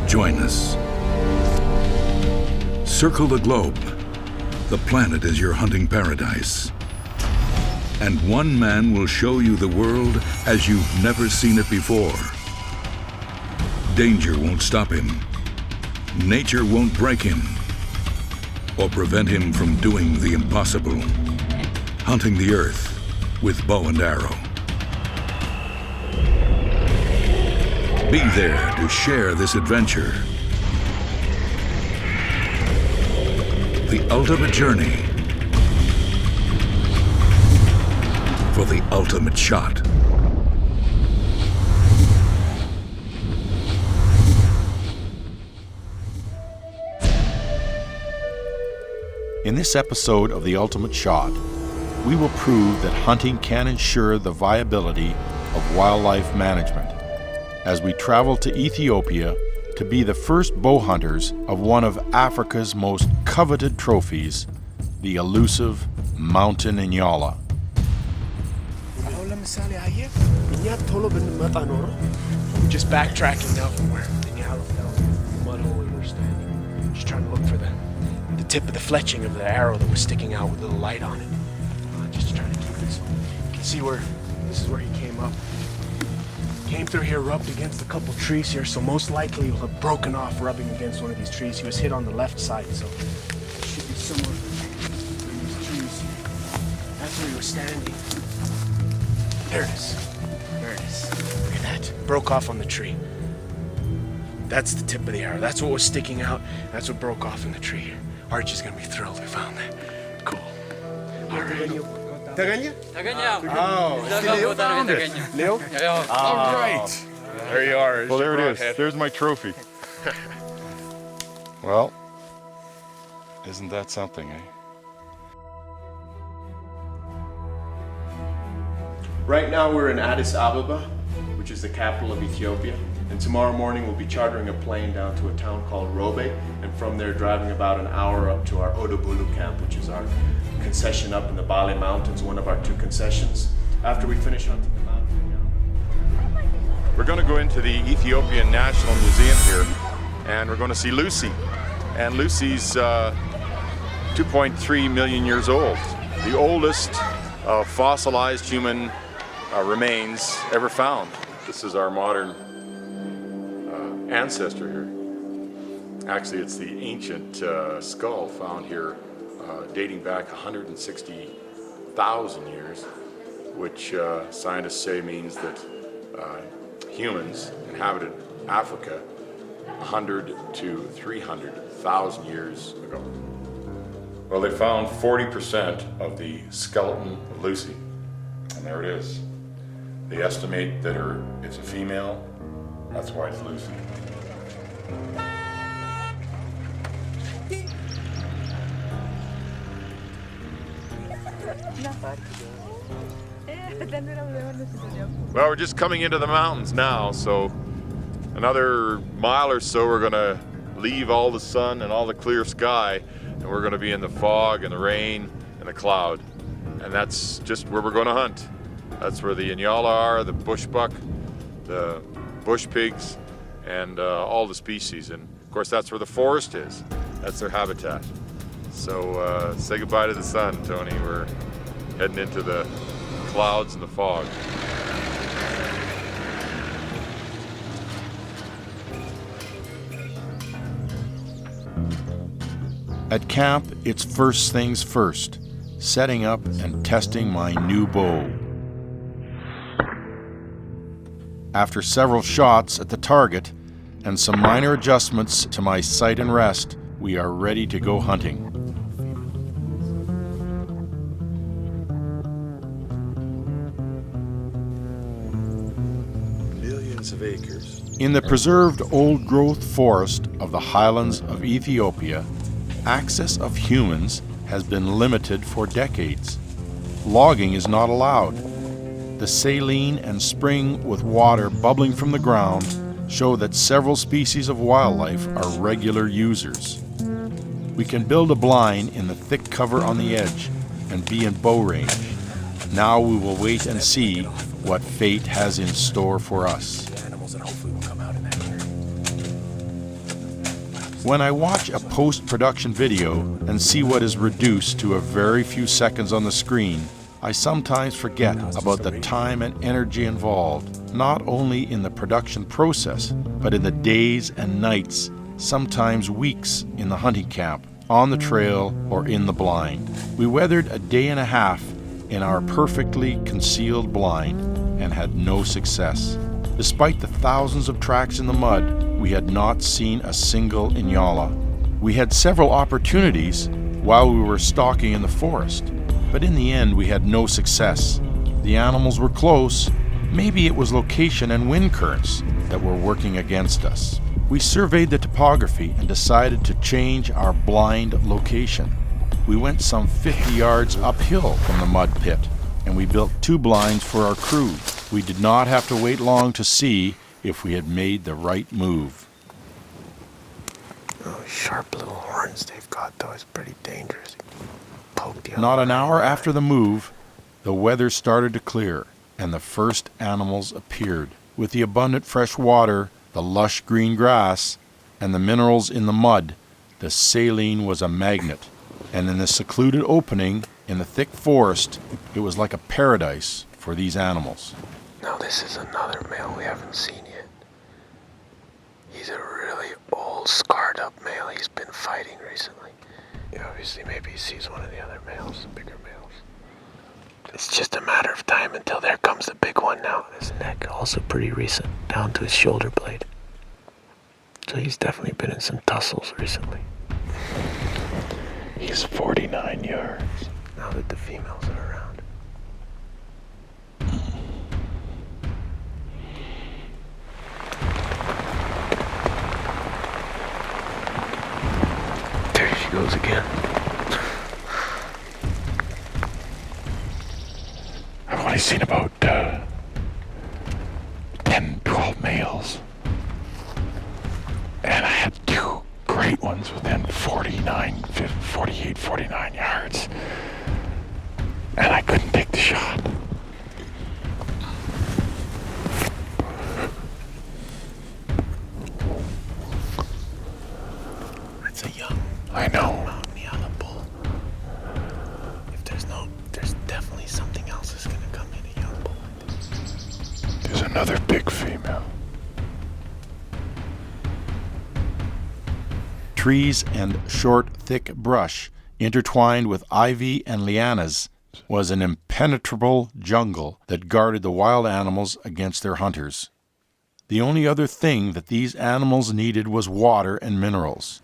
Join us. Circle the globe. The planet is your hunting paradise. And one man will show you the world as you've never seen it before. Danger won't stop him. Nature won't break him or prevent him from doing the impossible. Hunting the earth with bow and arrow. Be there to share this adventure. The ultimate journey for the ultimate shot. In this episode of The Ultimate Shot, we will prove that hunting can ensure the viability of wildlife management as we travel to Ethiopia to be the first bow hunters of one of Africa's most coveted trophies, the elusive mountain Nyiala. We're just backtracking now from where the Nyiala fell, the mud hole we were standing. Just trying to look for the tip of the fletching of the arrow that was sticking out with a little light on it. Just trying to keep it so you can see where this is where he came up. Came through here, rubbed against a couple trees here, so most likely he'll have broken off rubbing against one of these trees. He was hit on the left side, so it should be somewhere in these trees. That's where he was standing. There it is. There it is. Look at that. Broke off on the tree. That's the tip of the arrow. That's what was sticking out. That's what broke off in the tree here. Archie's gonna be thrilled we found that. Cool. All right. Taganya? Oh, Leo found it. Leo? All right. There you are. Well, there it is. There's my trophy. Well, isn't that something, eh? Right now we're in Addis Ababa, which is the capital of Ethiopia. And tomorrow morning we'll be chartering a plane down to a town called Robe, and from there driving about an hour up to our Odobulu camp, which is our concession up in the Bale Mountains, one of our 2 concessions. After we finish hunting the mountain. We're going to go into the Ethiopian National Museum here, and we're going to see Lucy. And Lucy's 2.3 million years old, the oldest fossilized human remains ever found. This is our modern ancestor here. Actually, it's the ancient skull found here dating back 160,000 years, which scientists say means that humans inhabited Africa 100 to 300,000 years ago. Well, they found 40% of the skeleton of Lucy, and there it is. They estimate that it's a female, that's why it's Lucy. Well, we're just coming into the mountains now, so another mile or so we're gonna leave all the sun and all the clear sky, and we're gonna be in the fog and the rain and the cloud. And that's just where we're gonna hunt. That's where the Nyiala are, the bushbuck, the bush pigs, and all the species. And of course that's where the forest is. That's their habitat. So say goodbye to the sun, Tony. We're heading into the clouds and the fog. At camp, it's first things first, setting up and testing my new bow. After several shots at the target and some minor adjustments to my sight and rest, we are ready to go hunting. Millions of acres. In the preserved old-growth forest of the Highlands of Ethiopia, access of humans has been limited for decades. Logging is not allowed. The saline and spring with water bubbling from the ground show that several species of wildlife are regular users. We can build a blind in the thick cover on the edge and be in bow range. Now we will wait and see what fate has in store for us. Animals that hopefully will come out in that area. When I watch a post-production video and see what is reduced to a very few seconds on the screen, I sometimes forget about the time and energy involved, not only in the production process, but in the days and nights, sometimes weeks in the hunting camp, on the trail, or in the blind. We weathered a day and a half in our perfectly concealed blind and had no success. Despite the thousands of tracks in the mud, we had not seen a single Nyala. We had several opportunities while we were stalking in the forest, but in the end we had no success. The animals were close. Maybe it was location and wind currents that were working against us. We surveyed the topography and decided to change our blind location. We went some 50 yards uphill from the mud pit, and we built 2 blinds for our crew. We did not have to wait long to see if we had made the right move. Oh, sharp little horns they've got, though. It's pretty dangerous. Not an hour after the move, the weather started to clear, and the first animals appeared. With the abundant fresh water, the lush green grass, and the minerals in the mud, the saline was a magnet. And in the secluded opening in the thick forest, it was like a paradise for these animals. Now this is another male we haven't seen yet. He's a really old, scarred up male. He's been fighting recently. Obviously maybe he sees one of the other males, the bigger males. It's just a matter of time until there comes the big one now. His neck also pretty recent, down to his shoulder blade. So he's definitely been in some tussles recently. He's 49 yards. Now that the females are around. There she goes again. I've only seen about 10, 12 males. And I had 2 great ones within 48, 49 yards. And I couldn't take the shot. It's a young. I know. Mountain Nyiala bull. If there's definitely something else that's gonna come in a young bull like this. There's another big female. Trees and short, thick brush, intertwined with ivy and lianas, was an impenetrable jungle that guarded the wild animals against their hunters. The only other thing that these animals needed was water and minerals.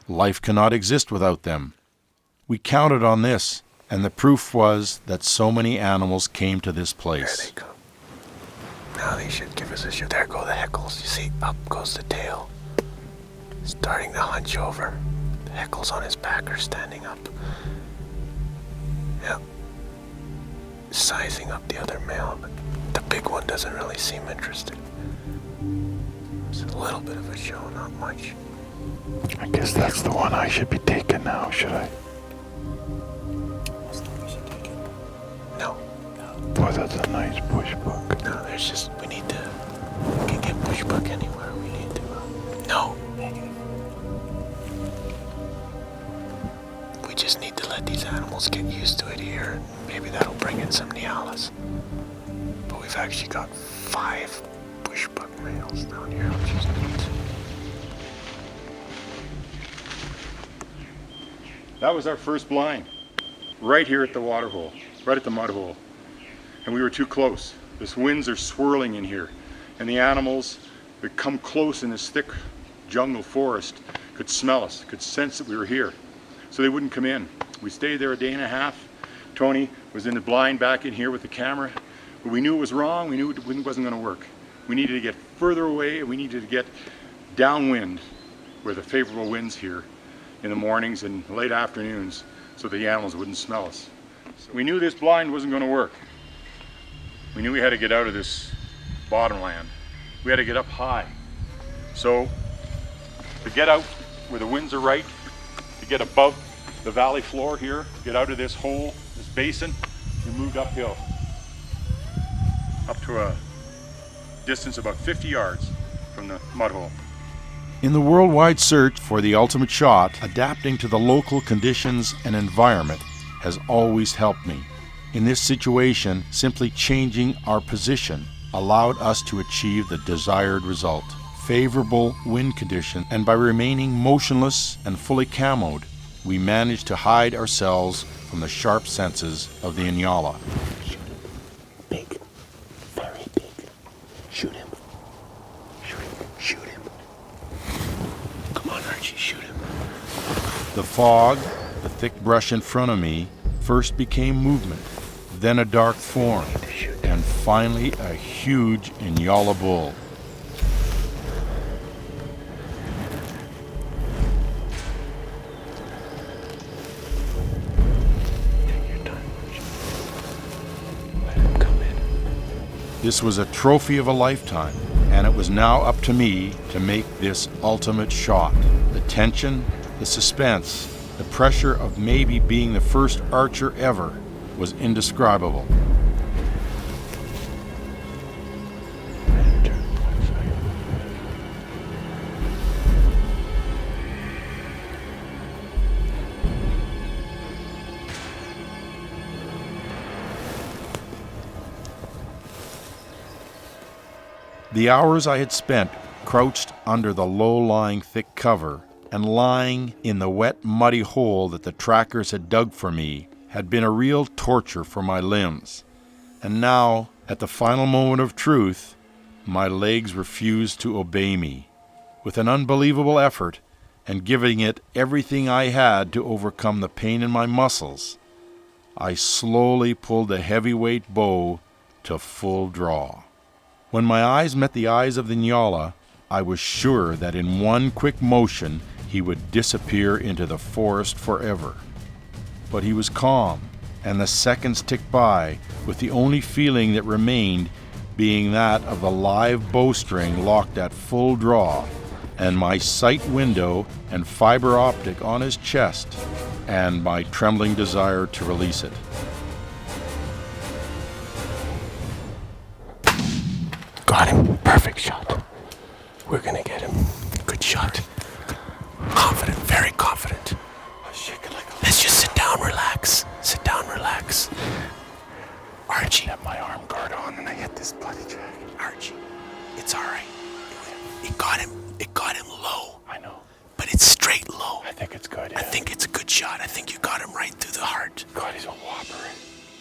Life cannot exist without them. We counted on this, and the proof was that so many animals came to this place. There they come. Now they should give us a show. There go the heckles. You see, up goes the tail. Starting to hunch over. The heckles on his back are standing up. Yep. Sizing up the other male, but the big one doesn't really seem interested. It's a little bit of a show, not much. I guess that's the one I should be taking now, should I? No. Boy, that's a nice bush buck. No, we can get bush buck anywhere we need to. No. We just need to let these animals get used to it here, and maybe that'll bring in some Nyalas. But we've actually got 5 bush buck males down here, which is neat. That was our first blind, right here at the water hole, right at the mud hole. And we were too close. The winds are swirling in here, and the animals that come close in this thick jungle forest could smell us, could sense that we were here. So they wouldn't come in. We stayed there a day and a half. Tony was in the blind back in here with the camera. But we knew it was wrong. We knew it wasn't going to work. We needed to get further away, and we needed to get downwind where the favorable winds here in the mornings and late afternoons so the animals wouldn't smell us. So we knew this blind wasn't going to work. We knew we had to get out of this bottomland. We had to get up high. So to get out where the winds are right, to get above the valley floor here, get out of this hole, this basin, we moved uphill. Up to a distance about 50 yards from the mud hole. In the worldwide search for the ultimate shot, adapting to the local conditions and environment has always helped me. In this situation, simply changing our position allowed us to achieve the desired result. Favorable wind conditions, and by remaining motionless and fully camoed, we managed to hide ourselves from the sharp senses of the Nyala. Shoot him. Big. Very big. Shoot him. Shoot him. Shoot him. Come on, Archie, shoot him. The fog, the thick brush in front of me, first became movement, then a dark form, and finally a huge Nyala bull. This was a trophy of a lifetime, and it was now up to me to make this ultimate shot. The tension, the suspense, the pressure of maybe being the first archer ever was indescribable. The hours I had spent crouched under the low-lying thick cover and lying in the wet, muddy hole that the trackers had dug for me had been a real torture for my limbs. And now, at the final moment of truth, my legs refused to obey me. With an unbelievable effort, and giving it everything I had to overcome the pain in my muscles, I slowly pulled the heavyweight bow to full draw. When my eyes met the eyes of the Nyala, I was sure that in one quick motion he would disappear into the forest forever. But he was calm, and the seconds ticked by, with the only feeling that remained being that of the live bowstring locked at full draw, and my sight window and fiber optic on his chest, and my trembling desire to release it. Got him. Perfect shot. We're gonna get him. Good shot. Confident, very confident. Let's just sit down, relax. Sit down, relax. Archie. I have my arm guard on and I hit this bloody jack. Archie, it's all right. It got him low. I know. But it's straight low. I think it's good, yeah. I think it's a good shot. I think you got him right through the heart. God, he's a whopper.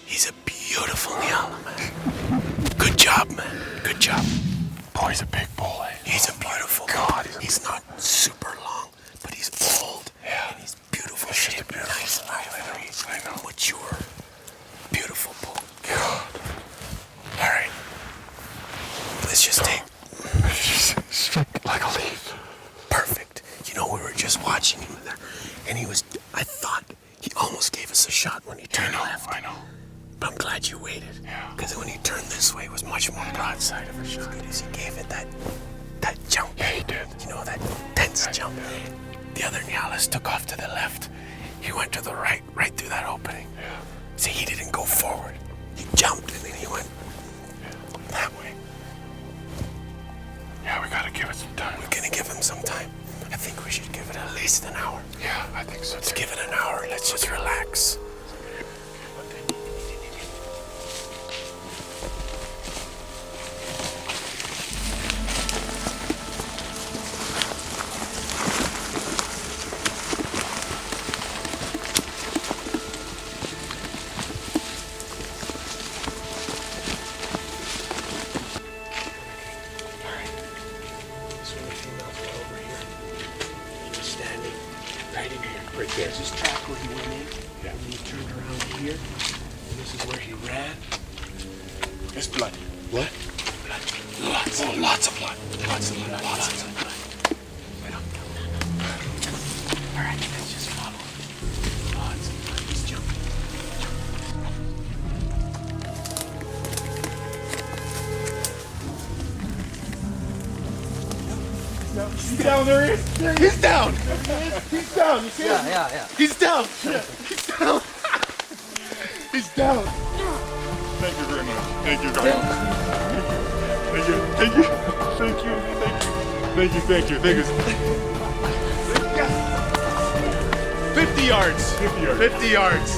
He's a beautiful Nyala, man. Good job, man. Good job. Boy, he's a big bull, eh? He's a beautiful God, bull. He's not super long, but he's old. Yeah. And he's beautiful He's just shape. a beautiful Nice ivory. I know. Mature. Beautiful bull. God. All right. Let's just take... Straight like a leaf. Perfect. You know, we were just watching him there, and I thought he almost gave us a shot when he turned left. I know. But I'm glad you waited. Yeah. Because when he turned this way, it was much more broadside of a shot. As he gave it that jump. Yeah, he did. You know, that tense jump. The other Nyalas took off to the left. He went to the right through that opening. Yeah. See, he didn't go forward. He jumped and then he went that way. Yeah, we gotta give it some time. We're gonna give him some time. I think we should give it at least an hour. Yeah, I think so. Let's give it an hour. Let's just relax. There's his track where he went in, and then he turned around here, and this is where he ran. It's blood. What? Blood. Lots of blood. Lots of blood. Lots of blood. Right on. All right, let's just follow him. Lots of blood. Just jump. He's down, there he is. He's down. He's down. You see him? Yeah. He's down. He's down. He's down. Thank you very much. Thank you, guys. Thank you. Thank you. Thank you. Thank you. Thank you, thank you, thank you. 50 yards. 50 yards. 50 yards.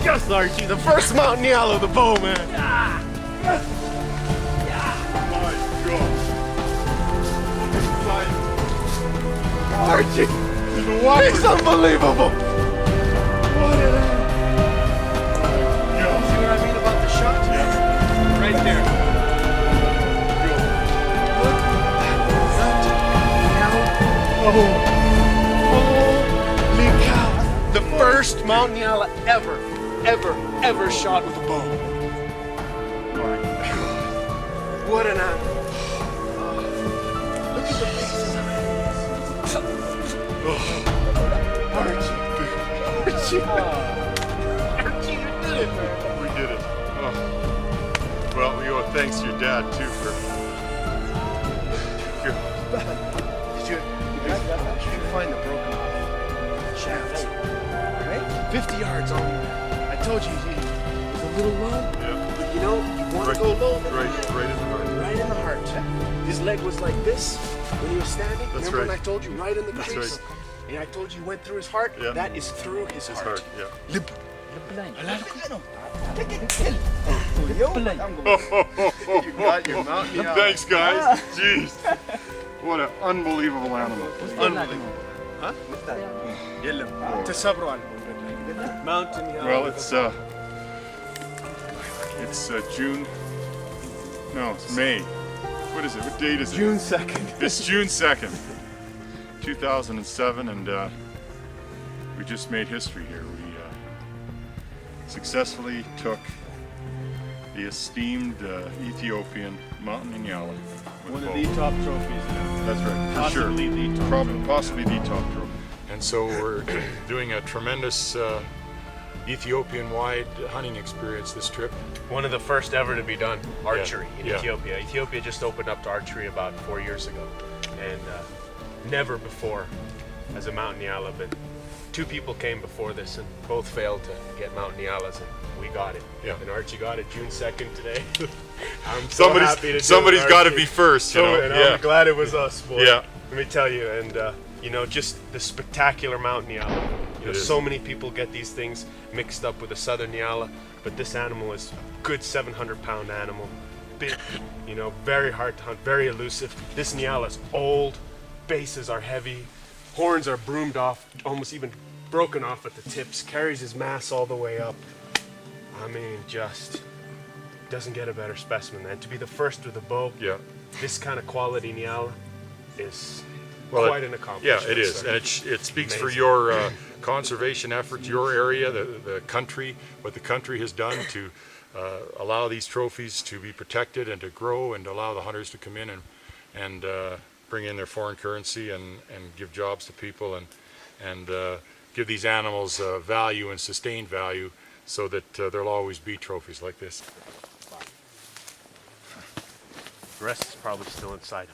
Yes, Archie, the first Mount Nyiala of the bow, man. My God. Archie, There's a whopper. it's unbelievable. Yeah. See what I mean about the shot? Yeah. Right there. Holy cow. The first Mount Nyiala ever shot with a bow. What an animal. Look at the faces on it. Archie. Archie, you did it, man. We did it. Oh. Well, we owe thanks to your dad too for. Did you find the broken off shafts? Right? 50 yards on. I told you it was a little low. Yeah. But you know, you want to go low. then Right in the heart. Right in the heart. His leg was like this when he was standing. That's Remember right. when I told you right in the That's crease? right. And I told you went through his heart? Yeah. That is through his His heart. heart. Yeah. Lip. You got your Mount Nyiala. Thanks, guys. Jeez. What an unbelievable animal. Unbelievable. Huh? Mountain Nyiala. Well, it's June. No, it's May. What is it? What date is it? June 2nd. It's June 2nd, 2007, and we just made history here. We successfully took the esteemed Ethiopian Mountain Nyiala. One of the top trophies now. That's right, for Possibly sure. the top trophy. Possibly the top trophy. And so we're doing a tremendous Ethiopian-wide hunting experience this trip. One of the first ever to be done, archery in Yeah. Ethiopia. Ethiopia just opened up to archery about 4 years ago. And never before has a Mount Nyiala been. 2 people came before this and both failed to get Mount Nyialas, and we got it. Yeah. And Archie got it June 2nd today. I'm so happy to do Somebody's it, got to Archie. be first, you know. And Yeah. I'm glad it was us, boy. Yeah. Let me tell you, and you know, just the spectacular Mount Nyiala. You know, It is. so many people get these things mixed up with the Southern Nyiala, but this animal is a good 700-pound animal, big, you know, very hard to hunt, very elusive. This Nyiala is old, bases are heavy, horns are broomed off, almost even broken off at the tips, carries his mass all the way up. I mean, just doesn't get a better specimen. And to be the first with a bow, Yeah. this kind of quality Nyiala is quite an accomplishment. Yeah, it is, sir. and it speaks for Amazing. your conservation efforts, your area, the country, what the country has done to allow these trophies to be protected and to grow and allow the hunters to come in and bring in their foreign currency and give jobs to people and give these animals value and sustained value so that there'll always be trophies like this. The rest is probably still inside.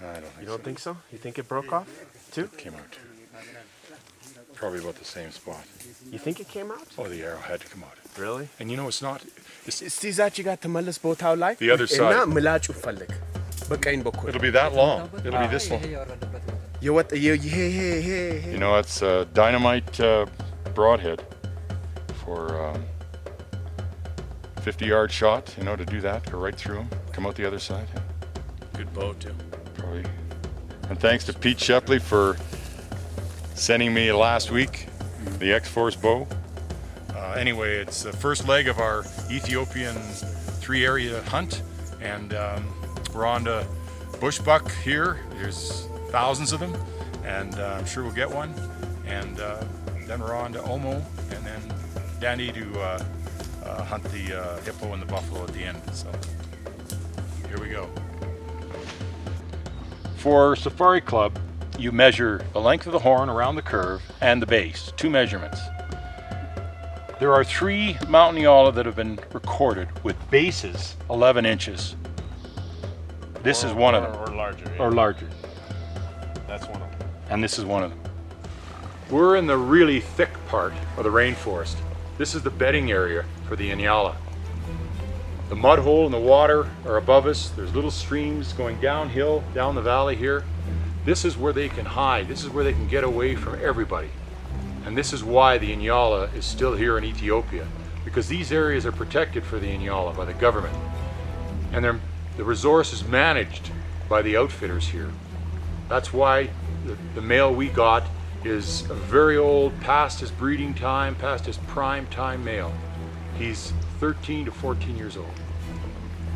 I don't think You don't think so? You think it broke off too? it came out. Probably about the same spot. You think it came out? Oh, the arrow had to come out. Really? And you know, it's not. It's, እስቲ እዛች ጋር ተመለስ ቦታው ላይ The other side. እና ምላጩ ፈልግ በቀኝ በኩል it'll be that long. It'll be this long. የወጥ ይሄ You know, it's a dynamite broadhead for 50-yard shot, you know, to do that, go right through them, come out the other side. Good bow too. Probably. And thanks to Pete Shepley for sending me last week the X-Force bow. Anyway, it's the first leg of our Ethiopian 3-area hunt, and we're on to bushbuck here. There's thousands of them, and I'm sure we'll get one. And then we're on to Omo, and then Danny to hunt the hippo and the buffalo at the end. So here we go. For Safari Club, you measure the length of the horn around the curve and the base, 2 measurements. There are 3 Mountain Nyiala that have been recorded with bases 11 inches. This is one of them. or larger. Or larger. That's one of them. And this is one of them. We're in the really thick part of the rainforest. This is the bedding area for the Nyiala. The mud hole and the water are above us. There's little streams going downhill, down the valley here. This is where they can hide. This is where they can get away from everybody. And this is why the Inyala is still here in Ethiopia, because these areas are protected for the Inyala by the government. And the resource is managed by the outfitters here. That's why the male we got is a very old, past his breeding time, past his prime time male. He's 13 to 14 years old.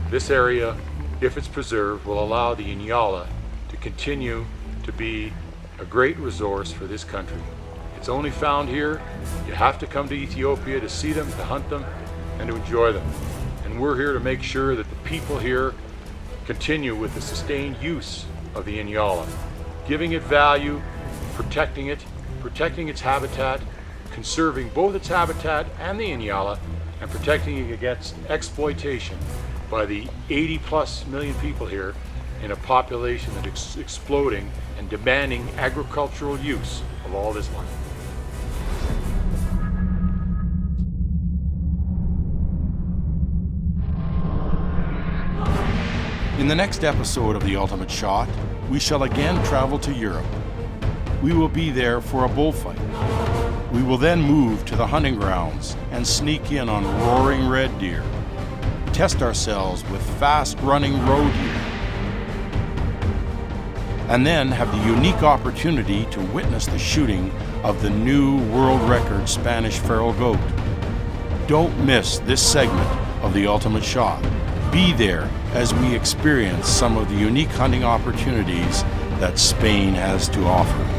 This area, if it's preserved, will allow the Inyala to continue to be a great resource for this country. It's only found here. You have to come to Ethiopia to see them, to hunt them, and to enjoy them. And we're here to make sure that the people here continue with the sustained use of the Inyala, giving it value, protecting its habitat, conserving both its habitat and the Inyala, and protecting it against exploitation by the 80+ million people here in a population that is exploding and demanding agricultural use of all this land. In the next episode of The Ultimate Shot, we shall again travel to Europe. We will be there for a bullfight. We will then move to the hunting grounds and sneak in on roaring red deer, test ourselves with fast-running roe deer, and then have the unique opportunity to witness the shooting of the new world record Spanish feral goat. Don't miss this segment of The Ultimate Shot. Be there as we experience some of the unique hunting opportunities that Spain has to offer.